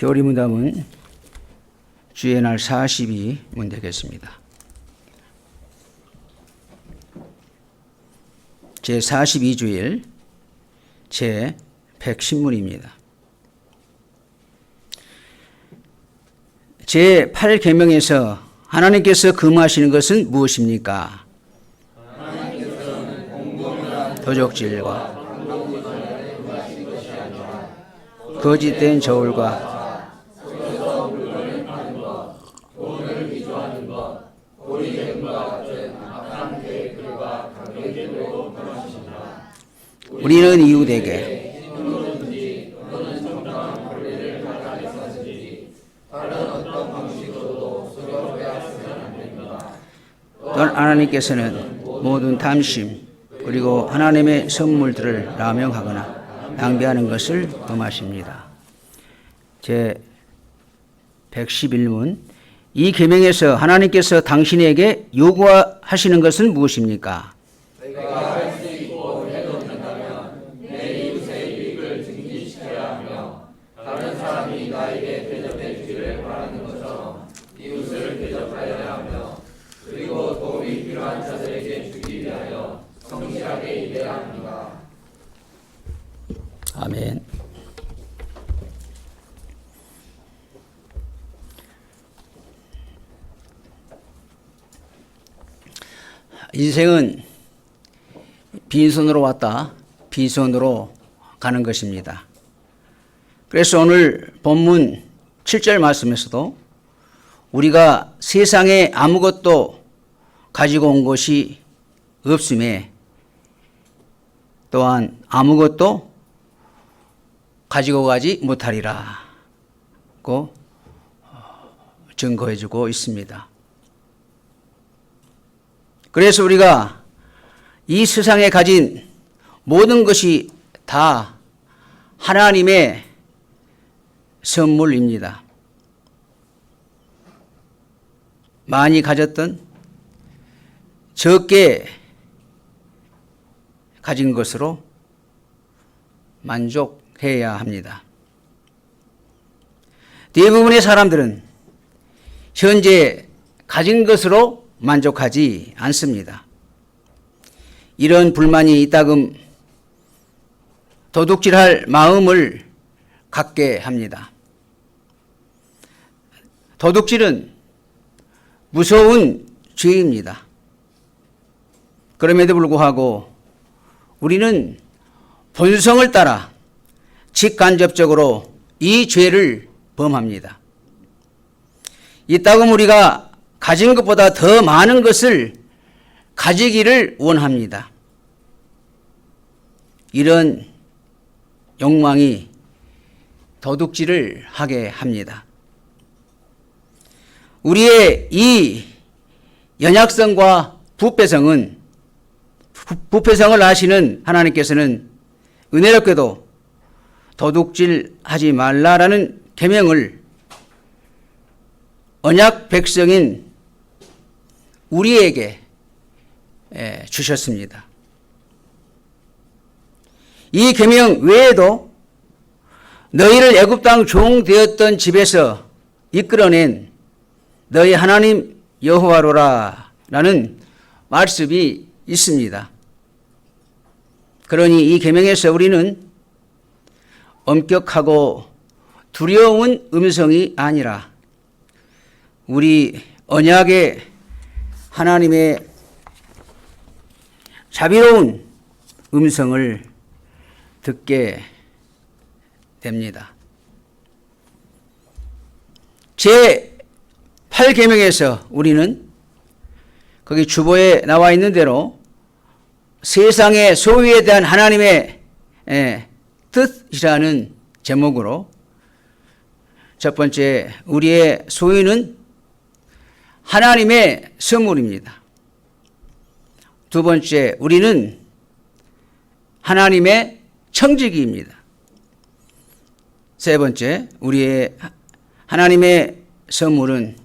교리 문답은 주의 날 42문 되겠습니다. 제42주일 제110문입니다. 제8계명에서 하나님께서 금하시는 것은 무엇입니까? 도적질과 거짓된 저울과 우리는 이웃에게 또한 하나님께서는 모든 탐심 그리고 하나님의 선물들을 남용하거나 낭비하는 것을 금하십니다. 제111문 이 계명에서 하나님께서 당신에게 요구하시는 것은 무엇입니까? 내가 할 수 있고 해도 된다면 내 이웃의 유익을 증진시켜야 하며 다른 사람이 나에게 대접해 주기를 바라는 것처럼 이웃을 대접하여야 하며 그리고 도움이 필요한 자들에게 주기 위하여 성실하게 일해야 합니다. 아멘. 인생은 빈손으로 왔다 빈손으로 가는 것입니다. 그래서 오늘 본문 7절 말씀에서도 우리가 세상에 아무것도 가지고 온 것이 없음에 또한 아무것도 가지고 가지 못하리라고 증거해주고 있습니다. 그래서 우리가 이 세상에 가진 모든 것이 다 하나님의 선물입니다. 많이 가졌던 적게 가진 것으로 만족해야 합니다. 대부분의 사람들은 현재 가진 것으로 만족하지 않습니다. 이런 불만이 있다금 도둑질할 마음을 갖게 합니다. 도둑질은 무서운 죄입니다. 그럼에도 불구하고 우리는 본성을 따라 직간접적으로 이 죄를 범합니다. 이따금 우리가 가진 것보다 더 많은 것을 가지기를 원합니다. 이런 욕망이 도둑질을 하게 합니다. 우리의 이 연약성과 부패성을 아시는 하나님께서는 은혜롭게도 도둑질하지 말라라는 계명을 언약 백성인 우리에게 주셨습니다. 이 계명 외에도 너희를 애굽 땅 종 되었던 집에서 이끌어낸 너희 하나님 여호와로라 라는 말씀이 있습니다. 그러니 이 계명에서 우리는 엄격하고 두려운 음성이 아니라 우리 언약의 하나님의 자비로운 음성을 듣게 됩니다. 제8계명에서 우리는 거기 주보에 나와 있는 대로 세상의 소유에 대한 하나님의 뜻이라는 제목으로 첫 번째 우리의 소유는 하나님의 선물입니다. 두 번째, 우리는 하나님의 청지기입니다. 세 번째, 우리의 하나님의 선물은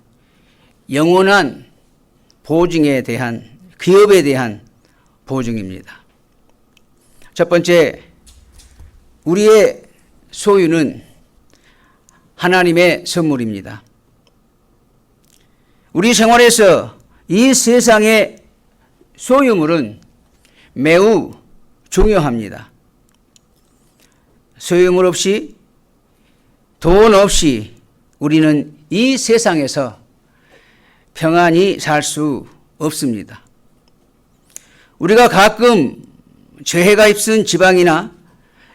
영원한 보증에 대한, 기업에 대한 보증입니다. 첫 번째, 우리의 소유는 하나님의 선물입니다. 우리 생활에서 이 세상의 소유물은 매우 중요합니다. 소유물 없이, 돈 없이 우리는 이 세상에서 평안히 살 수 없습니다. 우리가 가끔 재해가 휩쓴 지방이나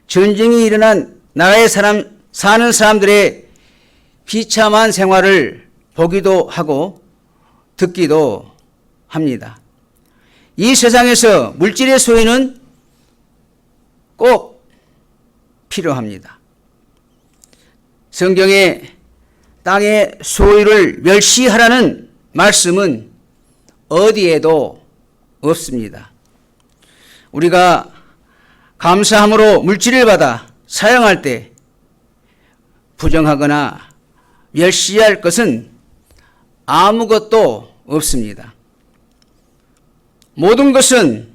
전쟁이 일어난 나라에 사는 사람들의 비참한 생활을 보기도 하고 듣기도 합니다. 이 세상에서 물질의 소유는 꼭 필요합니다. 성경에 땅의 소유를 멸시하라는 말씀은 어디에도 없습니다. 우리가 감사함으로 물질을 받아 사용할 때 부정하거나 멸시할 것은 아무것도 없습니다. 모든 것은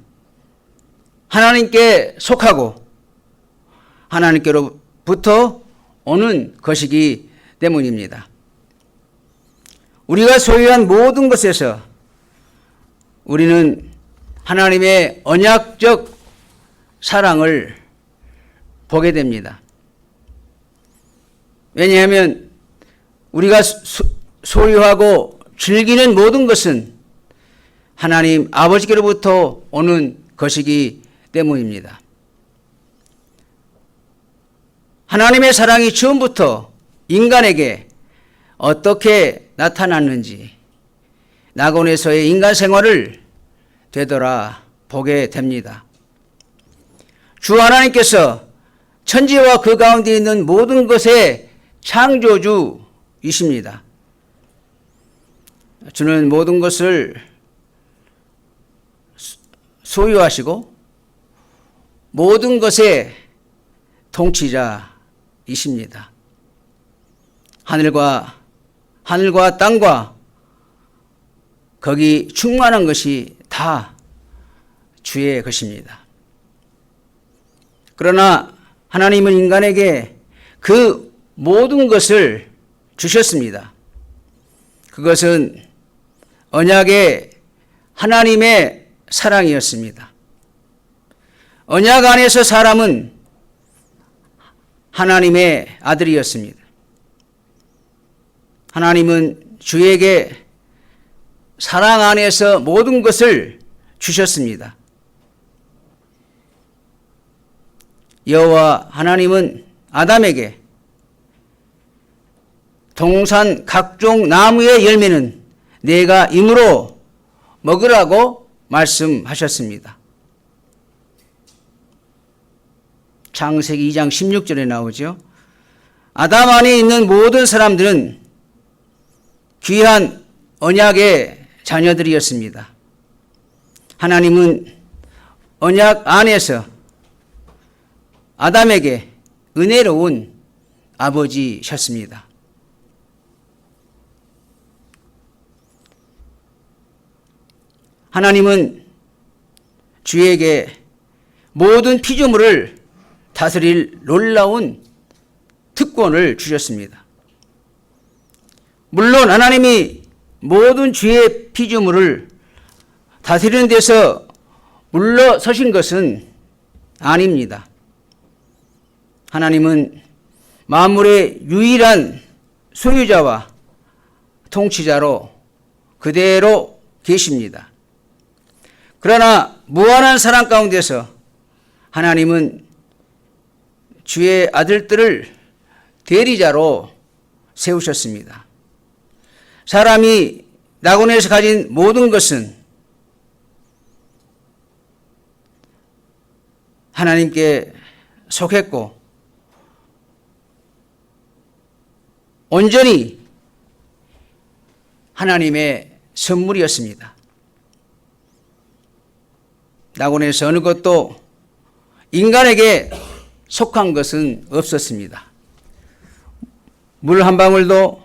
하나님께 속하고 하나님께로부터 오는 것이기 때문입니다. 우리가 소유한 모든 것에서 우리는 하나님의 언약적 사랑을 보게 됩니다. 왜냐하면 우리가 소유하고 즐기는 모든 것은 하나님 아버지께로부터 오는 것이기 때문입니다. 하나님의 사랑이 처음부터 인간에게 어떻게 나타났는지 낙원에서의 인간 생활을 되돌아보게 됩니다. 주 하나님께서 천지와 그 가운데 있는 모든 것의 창조주이십니다. 주는 모든 것을 소유하시고 모든 것의 통치자이십니다. 하늘과 땅과 거기 충만한 것이 다 주의 것입니다. 그러나 하나님은 인간에게 그 모든 것을 주셨습니다. 그것은 언약의 하나님의 사랑이었습니다. 언약 안에서 사람은 하나님의 아들이었습니다. 하나님은 주에게 사랑 안에서 모든 것을 주셨습니다. 여호와 하나님은 아담에게 동산 각종 나무의 열매는 내가 임으로 먹으라고 말씀하셨습니다. 창세기 2장 16절에 나오죠. 아담 안에 있는 모든 사람들은 귀한 언약의 자녀들이었습니다. 하나님은 언약 안에서 아담에게 은혜로운 아버지셨습니다. 하나님은 주에게 모든 피조물을 다스릴 놀라운 특권을 주셨습니다. 물론 하나님이 모든 주의 피조물을 다스리는 데서 물러서신 것은 아닙니다. 하나님은 만물의 유일한 소유자와 통치자로 그대로 계십니다. 그러나 무한한 사랑 가운데서 하나님은 주의 아들들을 대리자로 세우셨습니다. 사람이 낙원에서 가진 모든 것은 하나님께 속했고 온전히 하나님의 선물이었습니다. 낙원에서 어느 것도 인간에게 속한 것은 없었습니다. 물 한 방울도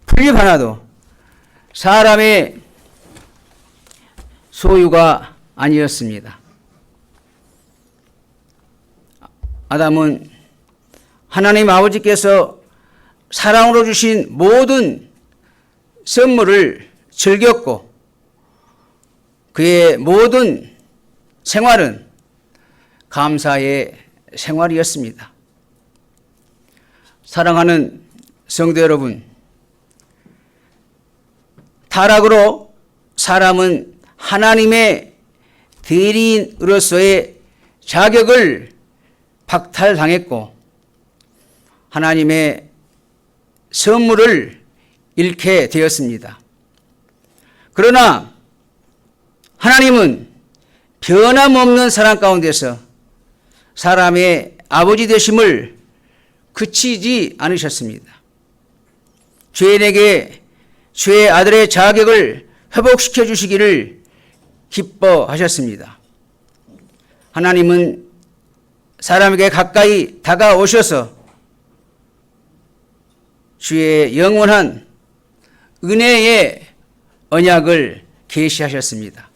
풀잎 하나도 사람의 소유가 아니었습니다. 아담은 하나님 아버지께서 사랑으로 주신 모든 선물을 즐겼고 그의 모든 생활은 감사의 생활이었습니다. 사랑하는 성도 여러분, 타락으로 사람은 하나님의 대리인으로서의 자격을 박탈당했고 하나님의 선물을 잃게 되었습니다. 그러나 하나님은 변함없는 사랑 가운데서 사람의 아버지 되심을 그치지 않으셨습니다. 죄인에게 죄의 아들의 자격을 회복시켜 주시기를 기뻐하셨습니다. 하나님은 사람에게 가까이 다가오셔서 주의 영원한 은혜의 언약을 계시하셨습니다.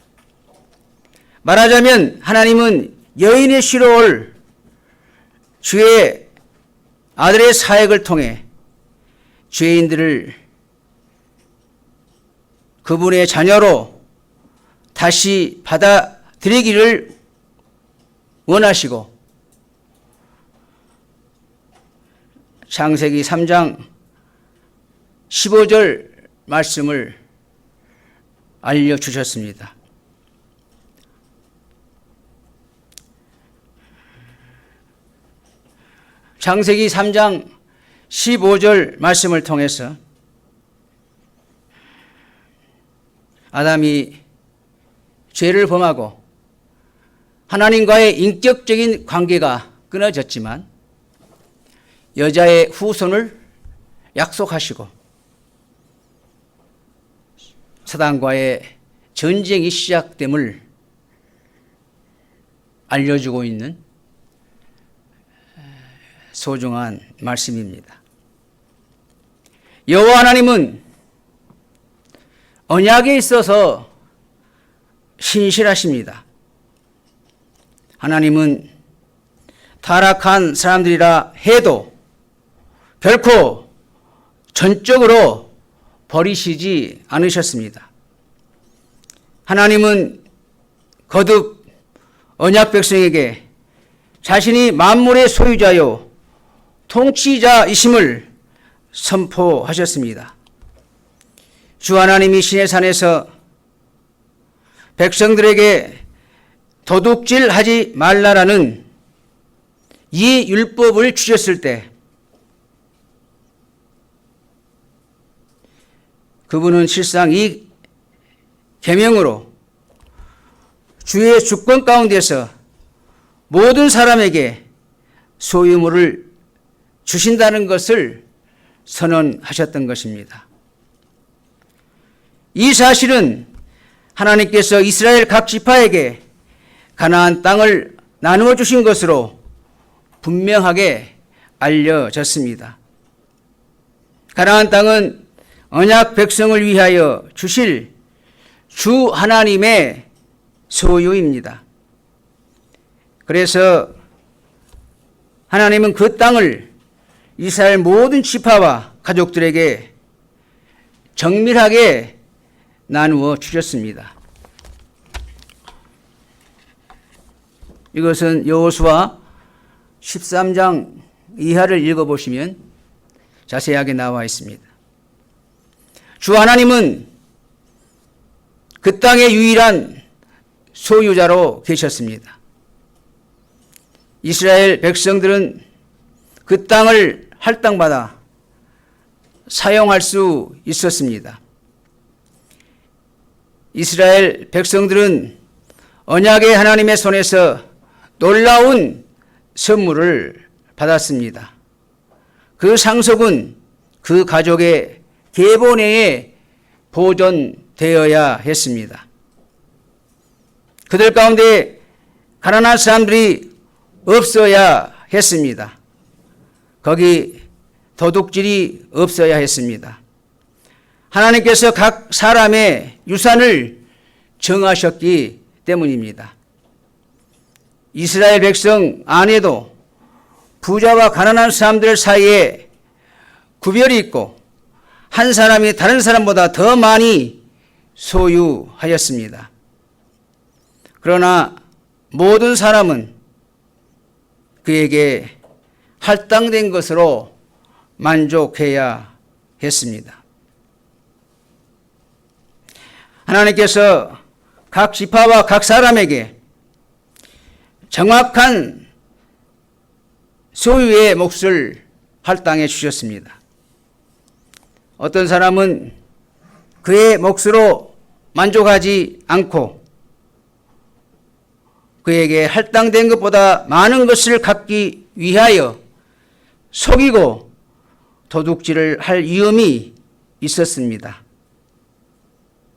말하자면 하나님은 여인의 쉬러 올 주의 아들의 사역을 통해 죄인들을 그분의 자녀로 다시 받아들이기를 원하시고 창세기 3장 15절 말씀을 알려주셨습니다. 창세기 3장 15절 말씀을 통해서 아담이 죄를 범하고 하나님과의 인격적인 관계가 끊어졌지만 여자의 후손을 약속하시고 사단과의 전쟁이 시작됨을 알려주고 있는 소중한 말씀입니다. 여호와 하나님은 언약에 있어서 신실하십니다. 하나님은 타락한 사람들이라 해도 결코 전적으로 버리시지 않으셨습니다. 하나님은 거듭 언약 백성에게 자신이 만물의 소유자요 통치자이심을 선포하셨습니다. 주 하나님이 시내산에서 백성들에게 도둑질하지 말라라는 이 율법을 주셨을 때 그분은 실상 이 계명으로 주의 주권 가운데서 모든 사람에게 소유물을 주신다는 것을 선언하셨던 것입니다. 이 사실은 하나님께서 이스라엘 각 지파에게 가나안 땅을 나누어 주신 것으로 분명하게 알려졌습니다. 가나안 땅은 언약 백성을 위하여 주실 주 하나님의 소유입니다. 그래서 하나님은 그 땅을 이스라엘 모든 지파와 가족들에게 정밀하게 나누어 주셨습니다. 이것은 여호수아 13장 이하를 읽어보시면 자세하게 나와 있습니다. 주 하나님은 그 땅의 유일한 소유자로 계셨습니다. 이스라엘 백성들은 그 땅을 할당받아 사용할 수 있었습니다. 이스라엘 백성들은 언약의 하나님의 손에서 놀라운 선물을 받았습니다. 그 상속은 그 가족의 계보 내에 보존되어야 했습니다. 그들 가운데 가난한 사람들이 없어야 했습니다. 거기 도둑질이 없어야 했습니다. 하나님께서 각 사람의 유산을 정하셨기 때문입니다. 이스라엘 백성 안에도 부자와 가난한 사람들 사이에 구별이 있고 한 사람이 다른 사람보다 더 많이 소유하였습니다. 그러나 모든 사람은 그에게 할당된 것으로 만족해야 했습니다. 하나님께서 각 지파와 각 사람에게 정확한 소유의 몫을 할당해 주셨습니다. 어떤 사람은 그의 몫으로 만족하지 않고 그에게 할당된 것보다 많은 것을 갖기 위하여 속이고 도둑질을 할 위험이 있었습니다.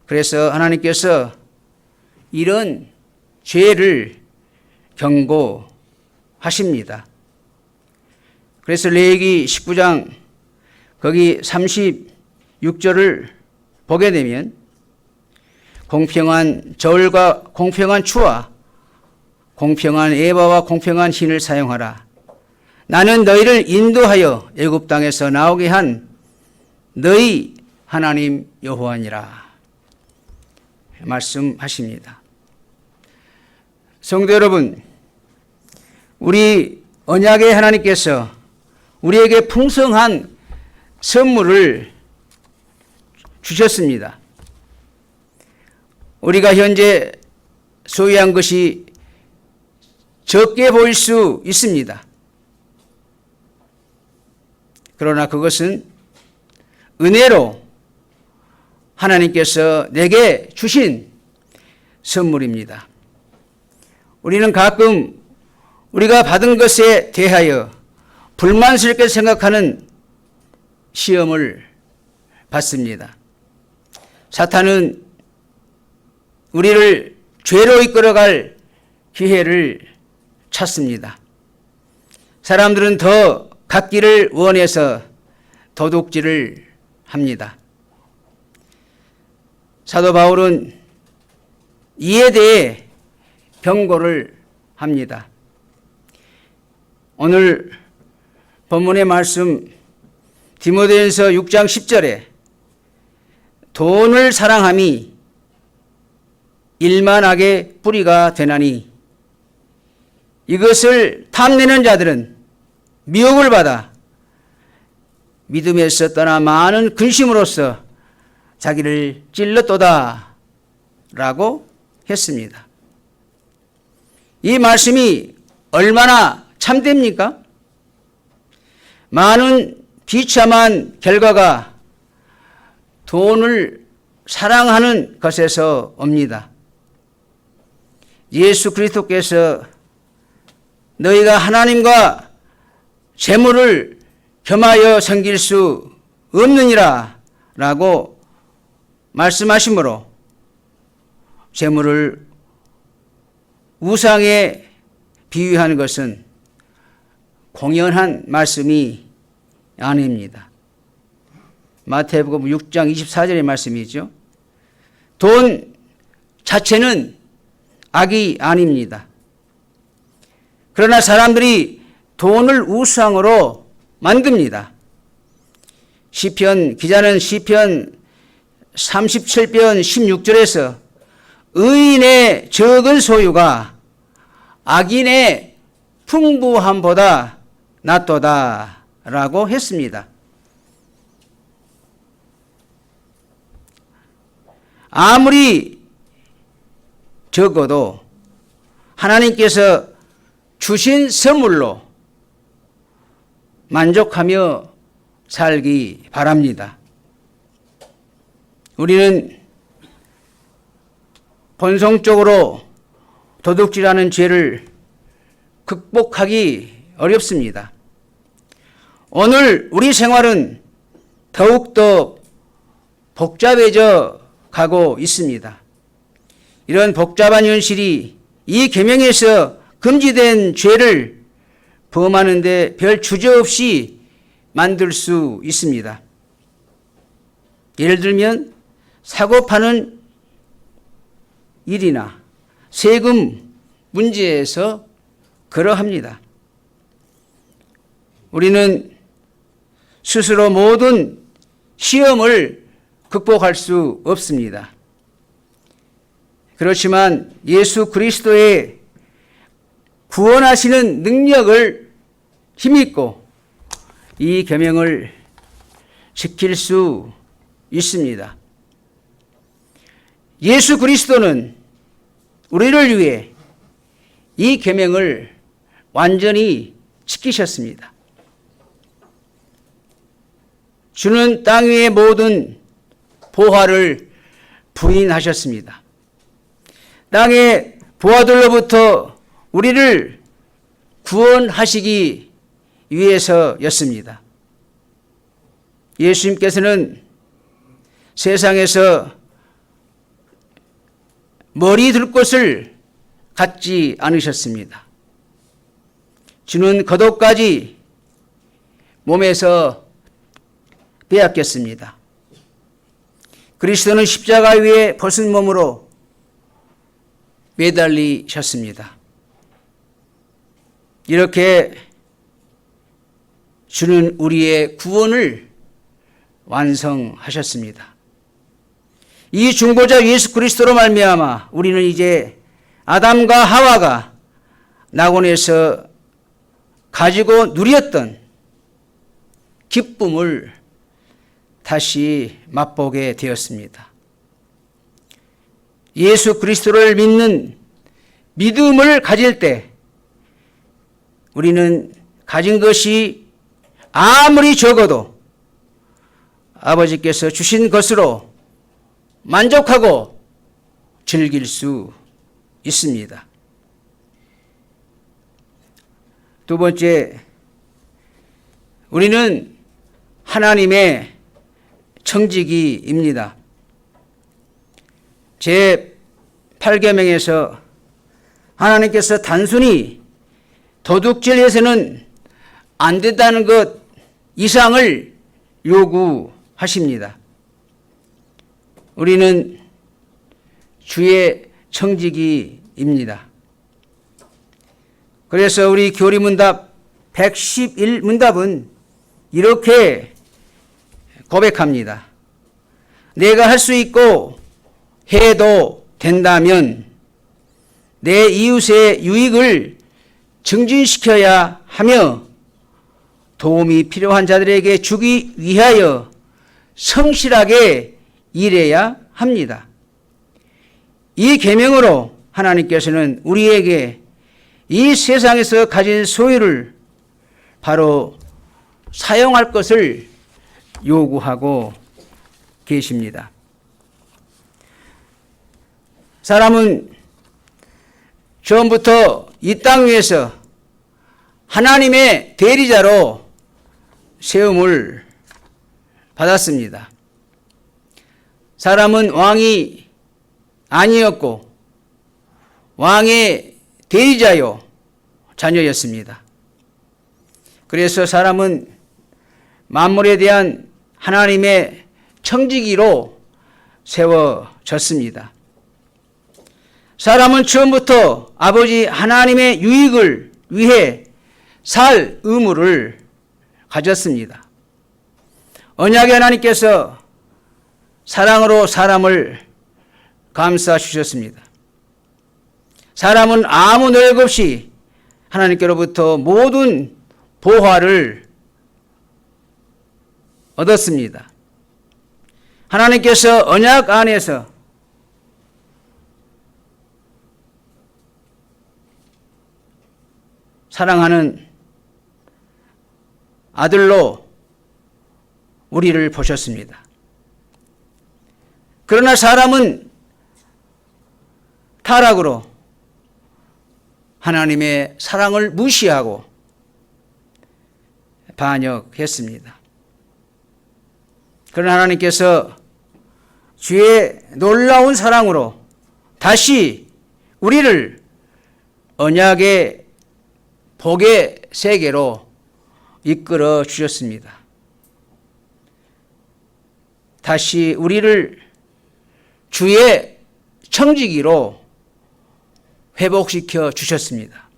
그래서 하나님께서 이런 죄를 경고하십니다. 그래서 레위기 19장 거기 36절을 보게 되면 공평한 저울과 공평한 추와 공평한 에바와 공평한 흰을 사용하라. 나는 너희를 인도하여 애굽 땅에서 나오게 한 너희 하나님 여호와니라 말씀하십니다. 성도 여러분, 우리 언약의 하나님께서 우리에게 풍성한 선물을 주셨습니다. 우리가 현재 소유한 것이 적게 보일 수 있습니다. 그러나 그것은 은혜로 하나님께서 내게 주신 선물입니다. 우리는 가끔 우리가 받은 것에 대하여 불만스럽게 생각하는 시험을 받습니다. 사탄은 우리를 죄로 이끌어갈 기회를 찾습니다. 사람들은 더 갖기를 원해서 도둑질을 합니다. 사도 바울은 이에 대해 경고를 합니다. 오늘 본문의 말씀 디모데전서 6장 10절에 돈을 사랑함이 일만하게 뿌리가 되나니 이것을 탐내는 자들은 미혹을 받아 믿음에서 떠나 많은 근심으로써 자기를 찔렀도다 라고 했습니다. 이 말씀이 얼마나 참됩니까? 많은 비참한 결과가 돈을 사랑하는 것에서 옵니다. 예수 그리스도께서 너희가 하나님과 재물을 겸하여 섬길 수 없느니라 라고 말씀하시므로 재물을 우상에 비유하는 것은 공연한 말씀이 아닙니다. 마태복음 6장 24절의 말씀이죠. 돈 자체는 악이 아닙니다. 그러나 사람들이 돈을 우상으로 만듭니다. 기자는 시편 37편 16절에서 의인의 적은 소유가 악인의 풍부함보다 낫도다 라고 했습니다. 아무리 적어도 하나님께서 주신 선물로 만족하며 살기 바랍니다. 우리는 본성적으로 도둑질하는 죄를 극복하기 어렵습니다. 오늘 우리 생활은 더욱더 복잡해져 가고 있습니다. 이런 복잡한 현실이 이 계명에서 금지된 죄를 범하는데 별 주저없이 만들 수 있습니다. 예를 들면 사고 파는 일이나 세금 문제에서 그러합니다. 우리는 스스로 모든 시험을 극복할 수 없습니다. 그렇지만 예수 그리스도의 구원하시는 능력을 힘입고 이 계명을 지킬 수 있습니다. 예수 그리스도는 우리를 위해 이 계명을 완전히 지키셨습니다. 주는 땅 위의 모든 보화를 부인하셨습니다. 땅의 보화들로부터 우리를 구원하시기 위해서였습니다. 예수님께서는 세상에서 머리 둘 곳을 갖지 않으셨습니다. 주는 겉옷까지 몸에서 빼앗겼습니다. 그리스도는 십자가 위에 벗은 몸으로 매달리셨습니다. 이렇게 주는 우리의 구원을 완성하셨습니다. 이 중보자 예수 그리스도로 말미암아 우리는 이제 아담과 하와가 낙원에서 가지고 누렸던 기쁨을 다시 맛보게 되었습니다. 예수 그리스도를 믿는 믿음을 가질 때 우리는 가진 것이 아무리 적어도 아버지께서 주신 것으로 만족하고 즐길 수 있습니다. 두 번째, 우리는 하나님의 청지기입니다. 제8계명에서 하나님께서 단순히 도둑질해서는 안 된다는 것 이상을 요구하십니다. 우리는 주의 청지기입니다. 그래서 우리 교리문답 111문답은 이렇게 고백합니다. 내가 할 수 있고 해도 된다면 내 이웃의 유익을 증진시켜야 하며 도움이 필요한 자들에게 주기 위하여 성실하게 일해야 합니다. 이 계명으로 하나님께서는 우리에게 이 세상에서 가진 소유를 바로 사용할 것을 요구하고 계십니다. 사람은 처음부터 이 땅 위에서 하나님의 대리자로 세움을 받았습니다. 사람은 왕이 아니었고 왕의 대리자요 자녀였습니다. 그래서 사람은 만물에 대한 하나님의 청지기로 세워졌습니다. 사람은 처음부터 아버지 하나님의 유익을 위해 살 의무를 가졌습니다. 언약의 하나님께서 사랑으로 사람을 감싸 주셨습니다. 사람은 아무 노력 없이 하나님께로부터 모든 보화를 얻었습니다. 하나님께서 언약 안에서 사랑하는 아들로 우리를 보셨습니다. 그러나 사람은 타락으로 하나님의 사랑을 무시하고 반역했습니다. 그러나 하나님께서 주의 놀라운 사랑으로 다시 우리를 언약의 복의 세계로 이끌어 주셨습니다. 다시 우리를 주의 청지기로 회복시켜 주셨습니다.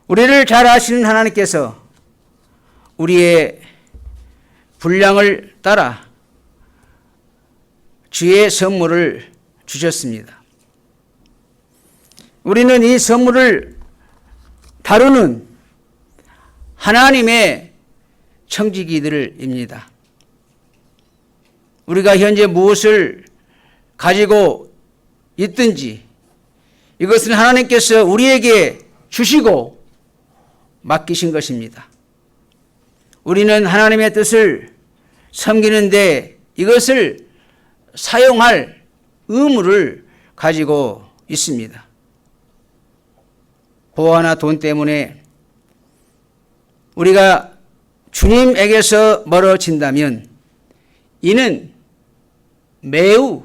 우리를 잘 아시는 하나님께서 우리의 분량을 따라 주의 선물을 주셨습니다. 우리는 이 선물을 다루는 하나님의 청지기들입니다. 우리가 현재 무엇을 가지고 있든지 이것은 하나님께서 우리에게 주시고 맡기신 것입니다. 우리는 하나님의 뜻을 섬기는데 이것을 사용할 의무를 가지고 있습니다. 보화나 돈 때문에 우리가 주님에게서 멀어진다면 이는 매우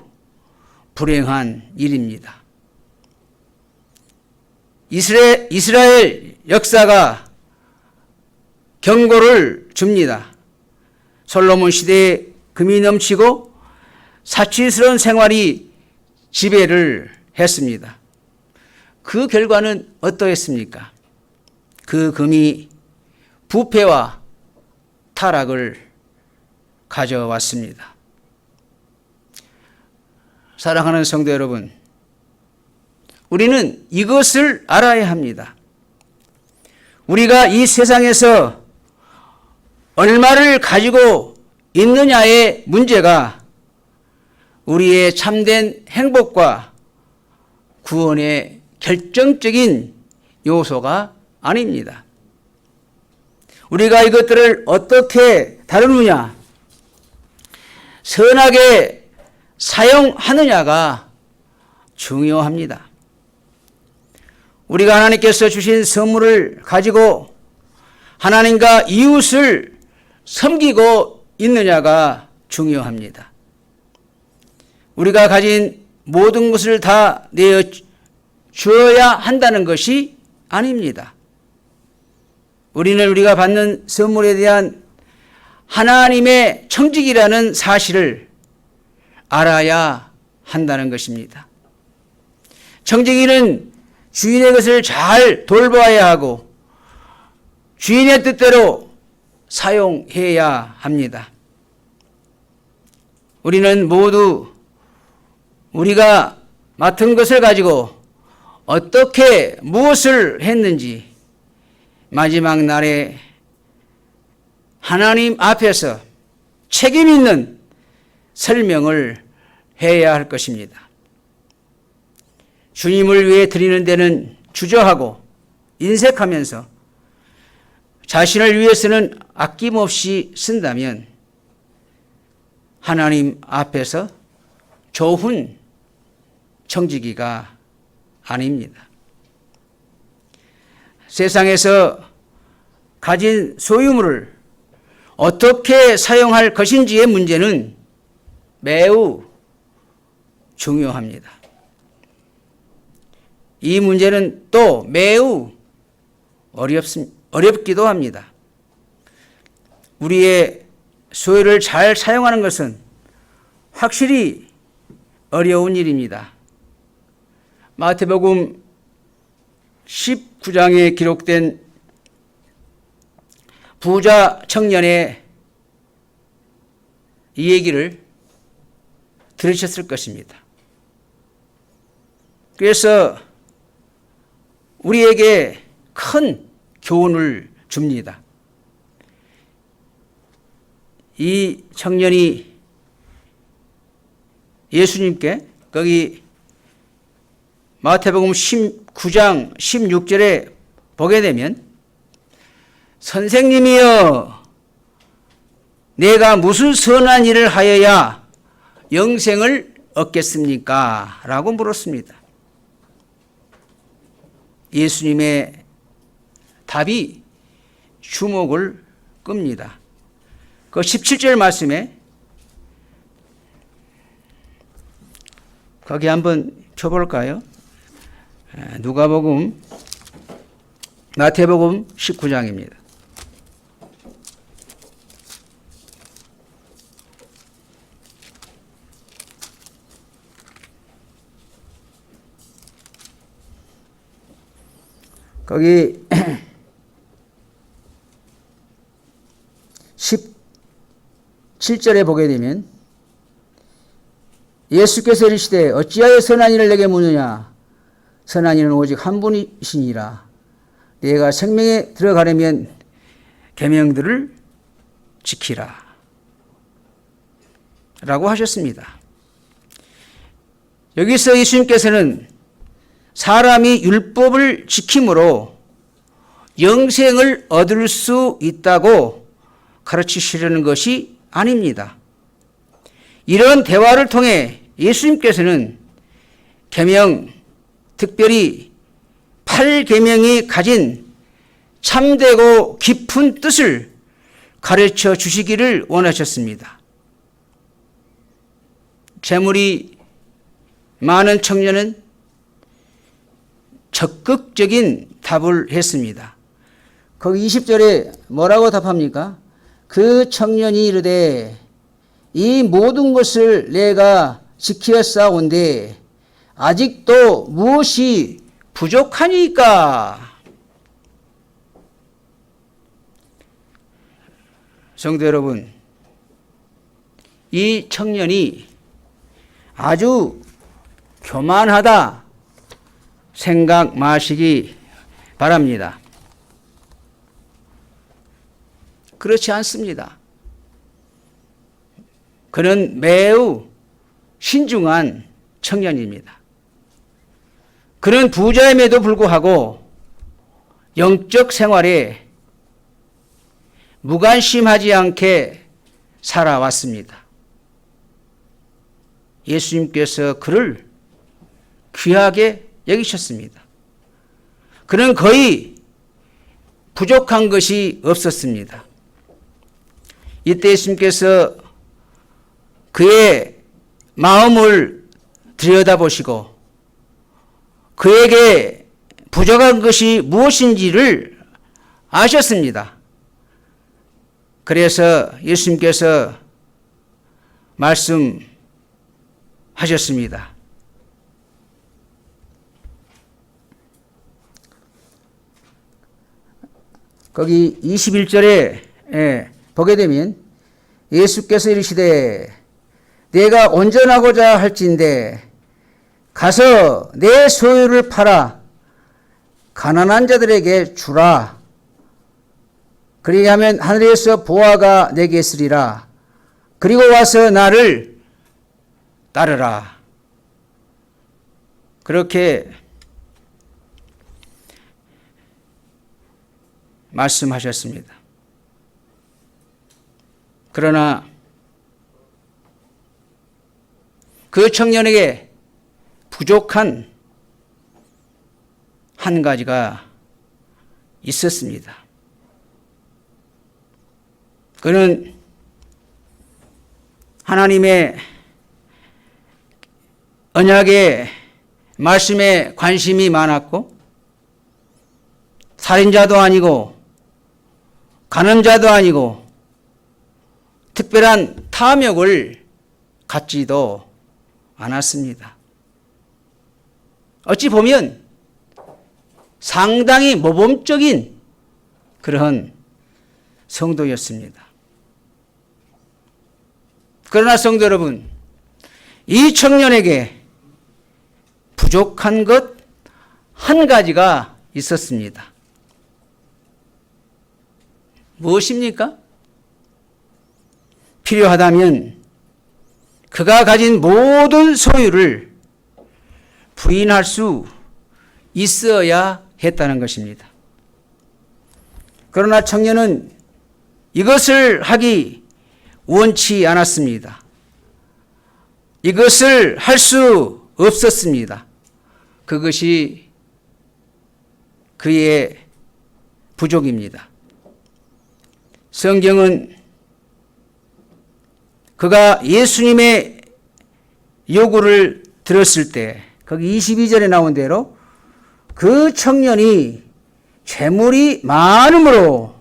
불행한 일입니다. 이스라엘 역사가 경고를 줍니다. 솔로몬 시대에 금이 넘치고 사치스러운 생활이 지배를 했습니다. 그 결과는 어떠했습니까? 그 금이 부패와 타락을 가져왔습니다. 사랑하는 성도 여러분, 우리는 이것을 알아야 합니다. 우리가 이 세상에서 얼마를 가지고 있느냐의 문제가 우리의 참된 행복과 구원의 결정적인 요소가 아닙니다. 우리가 이것들을 어떻게 다루느냐, 선하게 사용하느냐가 중요합니다. 우리가 하나님께서 주신 선물을 가지고 하나님과 이웃을 섬기고 있느냐가 중요합니다. 우리가 가진 모든 것을 다 내어 주어야 한다는 것이 아닙니다. 우리는 우리가 받는 선물에 대한 하나님의 청직이라는 사실을 알아야 한다는 것입니다. 청지기는 주인의 것을 잘 돌봐야 하고 주인의 뜻대로 사용해야 합니다. 우리는 모두 우리가 맡은 것을 가지고 어떻게 무엇을 했는지 마지막 날에 하나님 앞에서 책임 있는 설명을 해야 할 것입니다. 주님을 위해 드리는 데는 주저하고 인색하면서 자신을 위해서는 아낌없이 쓴다면 하나님 앞에서 좋은 청지기가 아닙니다. 세상에서 가진 소유물을 어떻게 사용할 것인지의 문제는 매우 중요합니다. 이 문제는 또 매우 어렵기도 합니다. 우리의 소유를 잘 사용하는 것은 확실히 어려운 일입니다. 마태복음 19장에 기록된 부자 청년의 이 얘기를 들으셨을 것입니다. 그래서 우리에게 큰 교훈을 줍니다. 이 청년이 예수님께 거기 마태복음 19장 16절에 보게 되면 선생님이여 내가 무슨 선한 일을 하여야 영생을 얻겠습니까? 라고 물었습니다. 예수님의 답이 주목을 끕니다. 그 17절 말씀에 거기 한번 펴볼까요? 누가복음, 마태복음 19장입니다. 거기 17절에 보게 되면 예수께서 이르시되 어찌하여 선한 이를 내게 묻느냐 선한 이는 오직 한 분이시니라 내가 생명에 들어가려면 계명들을 지키라 라고 하셨습니다. 여기서 예수님께서는 사람이 율법을 지킴으로 영생을 얻을 수 있다고 가르치시려는 것이 아닙니다. 이런 대화를 통해 예수님께서는 계명, 특별히 8계명이 가진 참되고 깊은 뜻을 가르쳐 주시기를 원하셨습니다. 재물이 많은 청년은 적극적인 답을 했습니다. 거기 20절에 뭐라고 답합니까? 그 청년이 이르되 이 모든 것을 내가 지키었사온데 아직도 무엇이 부족하니까? 성도 여러분, 이 청년이 아주 교만하다 생각 마시기 바랍니다. 그렇지 않습니다. 그는 매우 신중한 청년입니다. 그는 부자임에도 불구하고 영적 생활에 무관심하지 않게 살아왔습니다. 예수님께서 그를 귀하게 여기셨습니다. 그는 거의 부족한 것이 없었습니다. 이때 예수님께서 그의 마음을 들여다보시고 그에게 부족한 것이 무엇인지를 아셨습니다. 그래서 예수님께서 말씀하셨습니다. 거기 21절에 보게 되면 예수께서 이르시되 내가 온전하고자 할진대 가서 내 소유를 팔아 가난한 자들에게 주라. 그리하면 하늘에서 보화가 내게 있으리라. 그리고 와서 나를 따르라. 그렇게 말씀하셨습니다. 그러나 그 청년에게 부족한 한 가지가 있었습니다. 그는 하나님의 언약의 말씀에 관심이 많았고 살인자도 아니고 간음자도 아니고 특별한 탐욕을 갖지도 않았습니다. 어찌 보면 상당히 모범적인 그러한 성도였습니다. 그러나 성도 여러분, 이 청년에게 부족한 것 한 가지가 있었습니다. 무엇입니까? 필요하다면 그가 가진 모든 소유를 부인할 수 있어야 했다는 것입니다. 그러나 청년은 이것을 하기 원치 않았습니다. 이것을 할 수 없었습니다. 그것이 그의 부족입니다. 성경은 그가 예수님의 요구를 들었을 때 거기 22절에 나온 대로 그 청년이 재물이 많음으로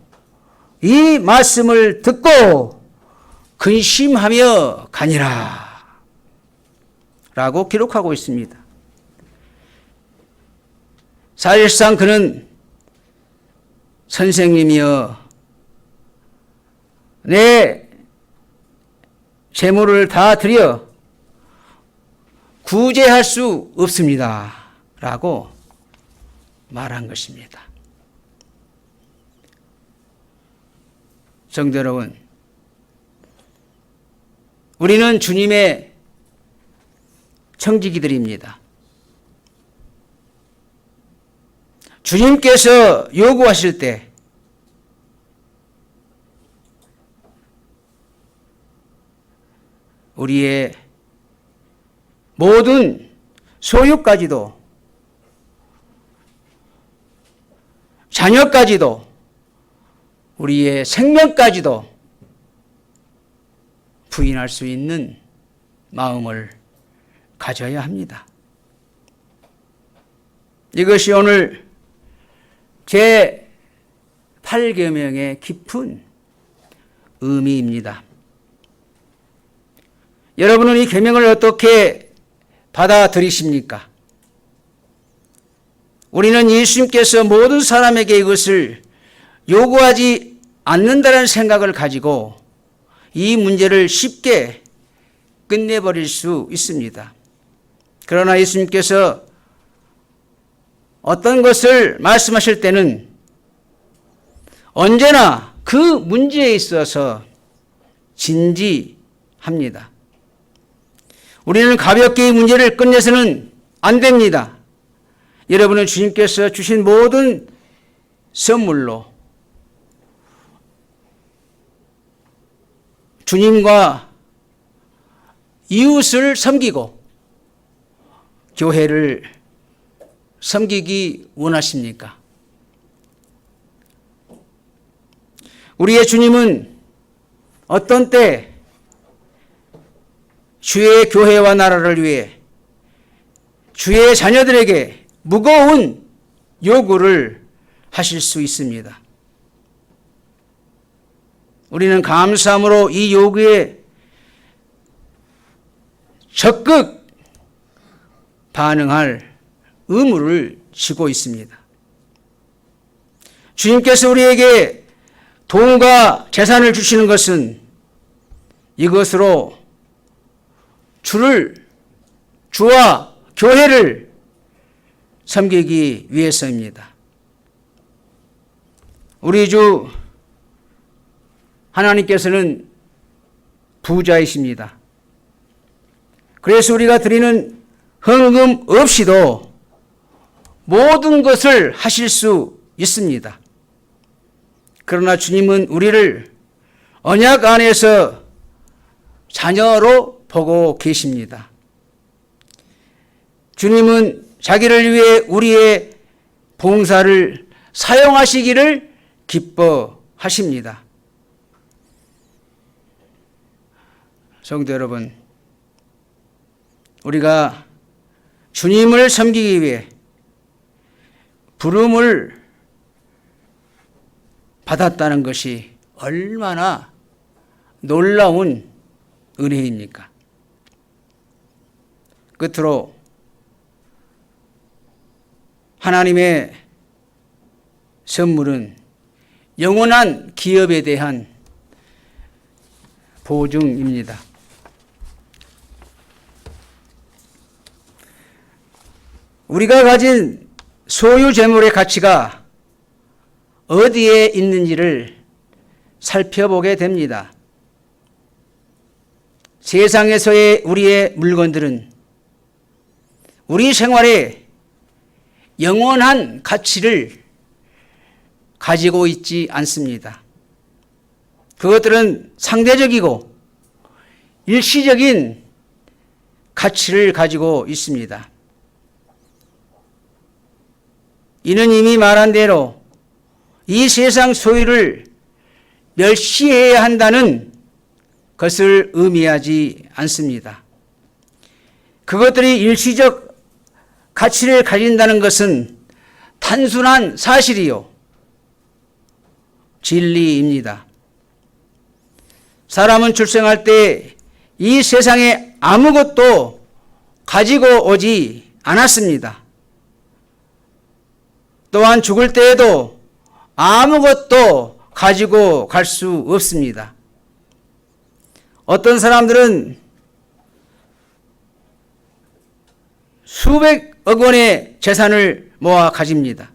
이 말씀을 듣고 근심하며 가니라 라고 기록하고 있습니다. 사실상 그는 선생님이여 내 재물을 다 드려 구제할 수 없습니다. 라고 말한 것입니다. 성도 여러분, 우리는 주님의 청지기들입니다. 주님께서 요구하실 때 우리의 모든 소유까지도 자녀까지도 우리의 생명까지도 부인할 수 있는 마음을 가져야 합니다. 이것이 오늘 제8계명의 깊은 의미입니다. 여러분은 이 계명을 어떻게 받아들이십니까? 우리는 예수님께서 모든 사람에게 이것을 요구하지 않는다는 생각을 가지고 이 문제를 쉽게 끝내버릴 수 있습니다. 그러나 예수님께서 어떤 것을 말씀하실 때는 언제나 그 문제에 있어서 진지합니다. 우리는 가볍게 이 문제를 끝내서는 안 됩니다. 여러분은 주님께서 주신 모든 선물로 주님과 이웃을 섬기고 교회를 섬기기 원하십니까? 우리의 주님은 어떤 때 주의 교회와 나라를 위해 주의 자녀들에게 무거운 요구를 하실 수 있습니다. 우리는 감사함으로 이 요구에 적극 반응할 의무를 지고 있습니다. 주님께서 우리에게 돈과 재산을 주시는 것은 이것으로 주와 교회를 섬기기 위해서입니다. 우리 주 하나님께서는 부자이십니다. 그래서 우리가 드리는 헌금 없이도 모든 것을 하실 수 있습니다. 그러나 주님은 우리를 언약 안에서 자녀로 보고 계십니다. 주님은 자기를 위해 우리의 봉사를 사용하시기를 기뻐하십니다. 성도 여러분, 우리가 주님을 섬기기 위해 부름을 받았다는 것이 얼마나 놀라운 은혜입니까? 끝으로 하나님의 선물은 영원한 기업에 대한 보증입니다. 우리가 가진 소유 재물의 가치가 어디에 있는지를 살펴보게 됩니다. 세상에서의 우리의 물건들은 우리 생활에 영원한 가치를 가지고 있지 않습니다. 그것들은 상대적이고 일시적인 가치를 가지고 있습니다. 이는 이미 말한 대로 이 세상 소유를 멸시해야 한다는 것을 의미하지 않습니다. 그것들이 일시적 가치를 가진다는 것은 단순한 사실이요, 진리입니다. 사람은 출생할 때 이 세상에 아무것도 가지고 오지 않았습니다. 또한 죽을 때에도 아무것도 가지고 갈 수 없습니다. 어떤 사람들은 수백억 원의 재산을 모아 가집니다.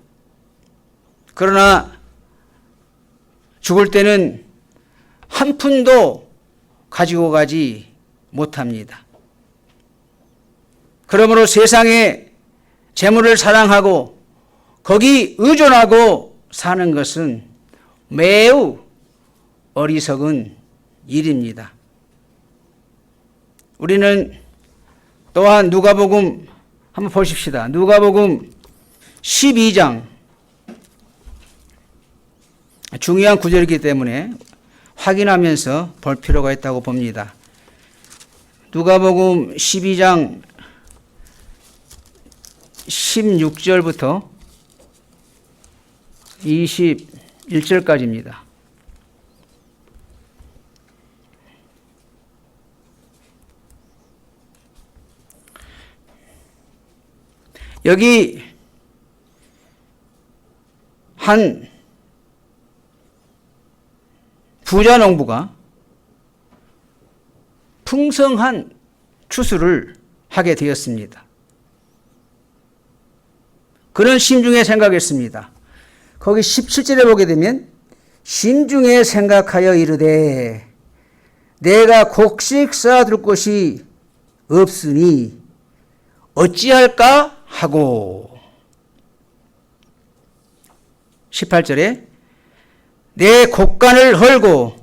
그러나 죽을 때는 한 푼도 가지고 가지 못합니다. 그러므로 세상에 재물을 사랑하고 거기 의존하고 사는 것은 매우 어리석은 일입니다. 우리는 또한 누가복음 한번 보십시다. 누가복음 12장 중요한 구절이기 때문에 확인하면서 볼 필요가 있다고 봅니다. 누가복음 12장 16절부터 21절까지입니다. 여기 한 부자 농부가 풍성한 추수를 하게 되었습니다. 그는 심중에 생각했습니다. 거기 17절에 보게 되면 심중에 생각하여 이르되 내가 곡식 쌓아둘 곳이 없으니 어찌할까 하고 18절에 내 곡간을 헐고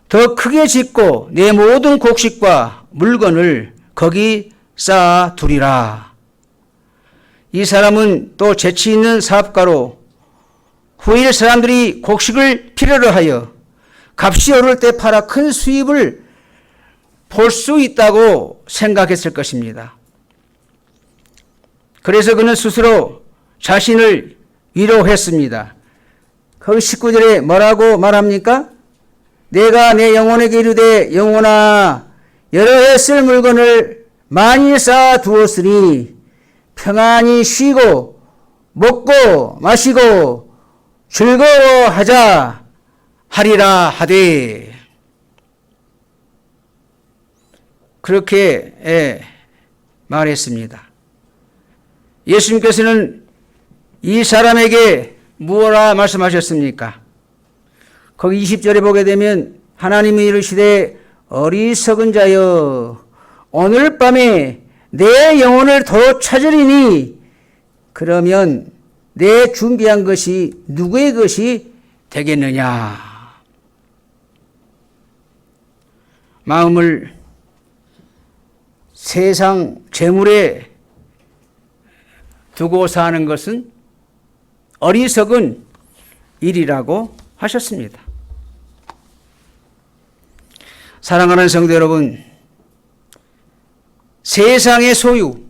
더 크게 짓고 내 모든 곡식과 물건을 거기 쌓아두리라. 이 사람은 또 재치 있는 사업가로 후일 사람들이 곡식을 필요로 하여 값이 오를 때 팔아 큰 수입을 볼 수 있다고 생각했을 것입니다. 그래서 그는 스스로 자신을 위로했습니다. 거기 19절에 뭐라고 말합니까? 내가 내 영혼에게 이르되 영혼아 여러 해 쓸 물건을 많이 쌓아 두었으니 평안히 쉬고 먹고 마시고 즐거워하자 하리라 하되 그렇게 말했습니다. 예수님께서는 이 사람에게 무엇라 말씀하셨습니까? 거기 20절에 보게 되면 하나님이 이르시되 어리석은 자여 오늘 밤에 내 영혼을 더 찾으리니 그러면 내 준비한 것이 누구의 것이 되겠느냐. 마음을 세상 재물에 두고 사는 것은 어리석은 일이라고 하셨습니다. 사랑하는 성도 여러분, 세상의 소유,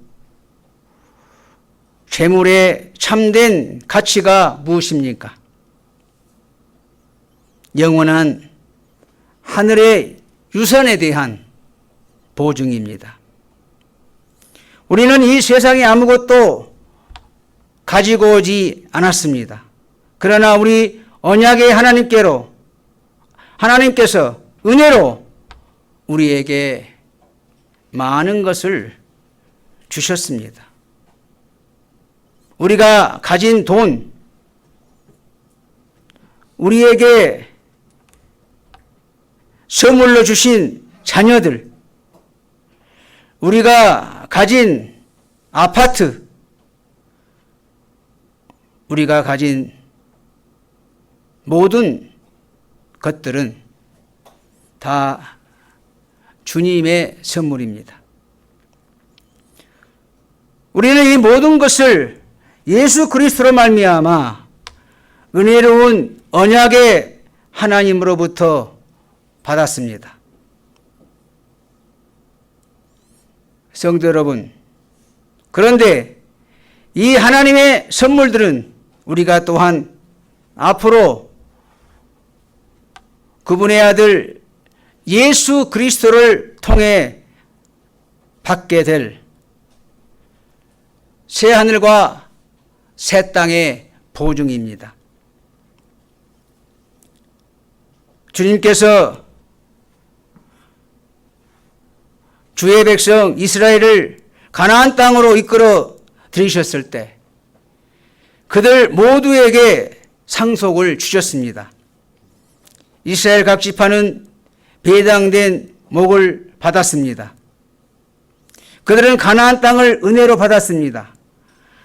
재물의 참된 가치가 무엇입니까? 영원한 하늘의 유산에 대한 보증입니다. 우리는 이 세상에 아무것도 가지고 오지 않았습니다. 그러나 우리 언약의 하나님께서 은혜로 우리에게 많은 것을 주셨습니다. 우리가 가진 돈, 우리에게 선물로 주신 자녀들, 우리가 가진 아파트, 우리가 가진 모든 것들은 다 주님의 선물입니다. 우리는 이 모든 것을 예수 그리스도로 말미암아 은혜로운 언약의 하나님으로부터 받았습니다. 성도 여러분, 그런데 이 하나님의 선물들은 우리가 또한 앞으로 그분의 아들 예수 그리스도를 통해 받게 될 새 하늘과 새 땅의 보증입니다. 주님께서 주의 백성 이스라엘을 가나안 땅으로 이끌어 들이셨을 때 그들 모두에게 상속을 주셨습니다. 이스라엘 각 지파는 배당된 목을 받았습니다. 그들은 가나안 땅을 은혜로 받았습니다.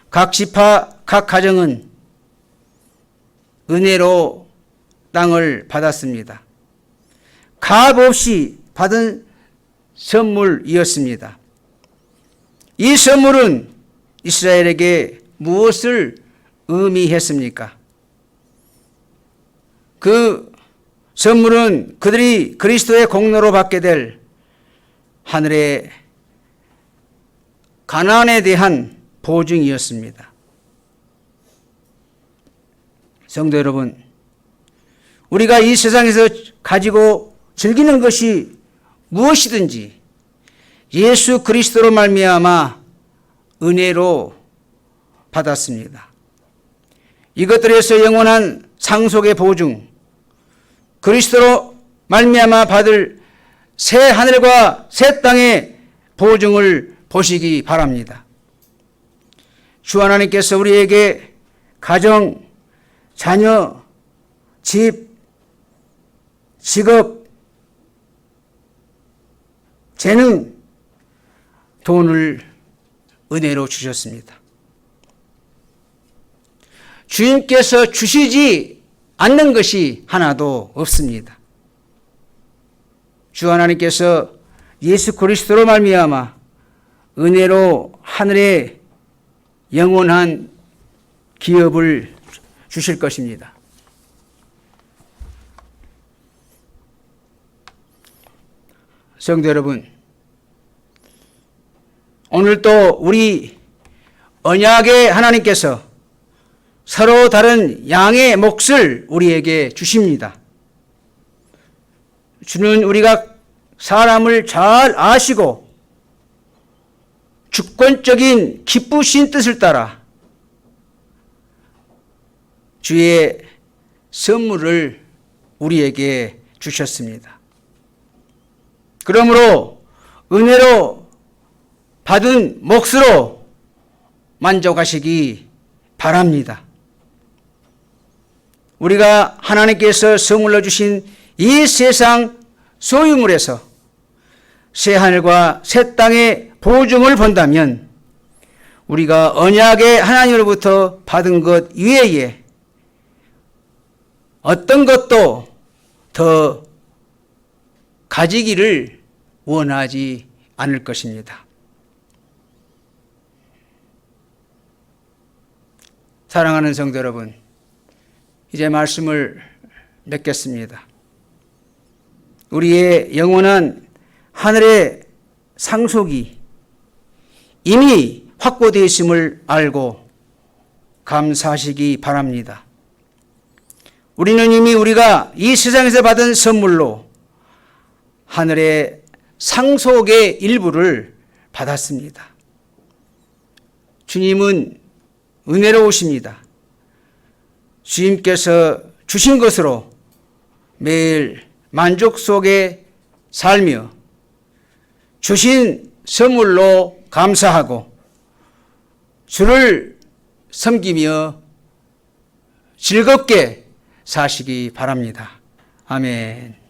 각 지파, 각 가정은 은혜로 땅을 받았습니다. 값 없이 받은 선물이었습니다. 이 선물은 이스라엘에게 무엇을 의미했습니까? 그 선물은 그들이 그리스도의 공로로 받게 될 하늘의 가나안에 대한 보증이었습니다. 성도 여러분, 우리가 이 세상에서 가지고 즐기는 것이 무엇이든지 예수 그리스도로 말미암아 은혜로 받았습니다. 이것들에서 영원한 상속의 보증, 그리스도로 말미암아 받을 새 하늘과 새 땅의 보증을 보시기 바랍니다. 주 하나님께서 우리에게 가정, 자녀, 집, 직업, 재능, 돈을 은혜로 주셨습니다. 주님께서 주시지 않는 것이 하나도 없습니다. 주 하나님께서 예수 그리스도로 말미암아 은혜로 하늘의 영원한 기업을 주실 것입니다. 성도 여러분, 오늘도 우리 언약의 하나님께서 서로 다른 양의 몫을 우리에게 주십니다. 주는 우리가 사람을 잘 아시고 주권적인 기쁘신 뜻을 따라 주의 선물을 우리에게 주셨습니다. 그러므로 은혜로 받은 몫으로 만족하시기 바랍니다. 우리가 하나님께서 선물로 주신 이 세상 소유물에서 새 하늘과 새 땅의 보증을 본다면 우리가 언약의 하나님으로부터 받은 것 이외에 어떤 것도 더 가지기를 원하지 않을 것입니다. 사랑하는 성도 여러분, 이제 말씀을 맺겠습니다. 우리의 영원한 하늘의 상속이 이미 확보되어 있음을 알고 감사하시기 바랍니다. 우리는 이미 우리가 이 세상에서 받은 선물로 하늘의 상속의 일부를 받았습니다. 주님은 은혜로우십니다. 주님께서 주신 것으로 매일 만족 속에 살며 주신 선물로 감사하고 주를 섬기며 즐겁게 사시기 바랍니다. 아멘.